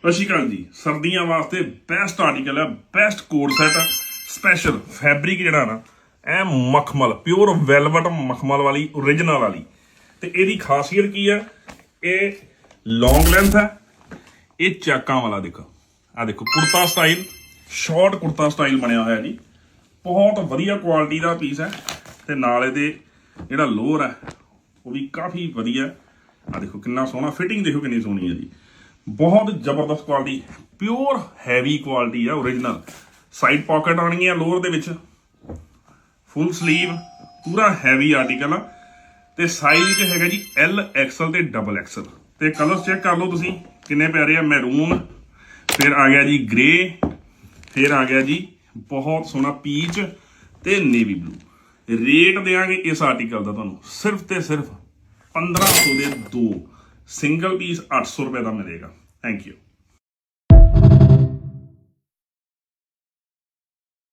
ਸਤਿ ਸ਼੍ਰੀ ਅਕਾਲ ਜੀ। ਸਰਦੀਆਂ ਵਾਸਤੇ ਬੈਸਟ ਆਰਟੀਕਲ ਹੈ, best coat set special fabric ਜਿਹੜਾ ਨਾ ਐ ਮਖਮਲ ਪਿਓਰ ਵੈਲਵਟ ਮਖਮਲ ਵਾਲੀ ਓਰੀਜਨਲ ਵਾਲੀ। ਤੇ ਇਹਦੀ ਖਾਸੀਅਤ ਕੀ ਹੈ? ਇਹ ਲੌਂਗ ਲੈਂਥ ਹੈ, ਇਹ ਚਾਕਾਂ ਵਾਲਾ। ਦੇਖੋ ਆ ਦੇਖੋ ਕੁੜਤਾ ਸਟਾਈਲ, ਸ਼ਾਰਟ ਕੁੜਤਾ ਸਟਾਈਲ ਬਣਿਆ ਹੋਇਆ ਜੀ। ਬਹੁਤ ਵਧੀਆ ਕੁਆਲਿਟੀ ਦਾ ਪੀਸ ਹੈ ਤੇ ਨਾਲ ਇਹਦੇ ਜਿਹੜਾ ਲੋਅਰ ਹੈ ਉਹ ਵੀ ਕਾਫੀ ਵਧੀਆ। ਆ ਦੇਖੋ ਕਿੰਨਾ ਸੋਹਣਾ ਫਿਟਿੰਗ, ਦੇਖੋ ਕਿੰਨੀ ਸੋਹਣੀ ਹੈ ਜੀ। ਬਹੁਤ ਜ਼ਬਰਦਸਤ ਕੁਆਲਿਟੀ, ਪਿਓਰ ਹੈਵੀ ਕੁਆਲਿਟੀ ਆ ਓਰੀਜਨਲ। ਸਾਈਡ ਪਾਕਟ ਆਉਣਗੀਆਂ ਲੋਅਰ ਦੇ ਵਿੱਚ, ਫੁੱਲ ਸਲੀਵ, ਪੂਰਾ ਹੈਵੀ ਆਰਟੀਕਲ ਆ। ਤੇ ਸਾਈਜ਼ 'ਚ ਹੈਗਾ ਜੀ L XL ਤੇ XXL। ਤੇ ਕਲਰਸ ਚੈੱਕ ਕਰ ਲਓ ਤੁਸੀਂ ਕਿੰਨੇ ਪਿਆਰੇ ਆ। ਮੈਰੂਨ, ਫਿਰ ਆ ਗਿਆ ਜੀ ਗ੍ਰੇ, ਫਿਰ ਆ ਗਿਆ ਜੀ ਬਹੁਤ ਸੋਹਣਾ ਪੀਚ ਤੇ ਨੇਵੀ ਬਲੂ। ਰੇਟ ਦੇਵਾਂਗੇ ਇਸ ਆਰਟੀਕਲ ਦਾ ਤੁਹਾਨੂੰ ਸਿਰਫ ਤੇ ਸਿਰਫ 1500 ਦੇ 2, ਸਿੰਗਲ ਪੀਸ 800 ਰੁਪਏ ਦਾ ਮਿਲੇਗਾ। Thank you.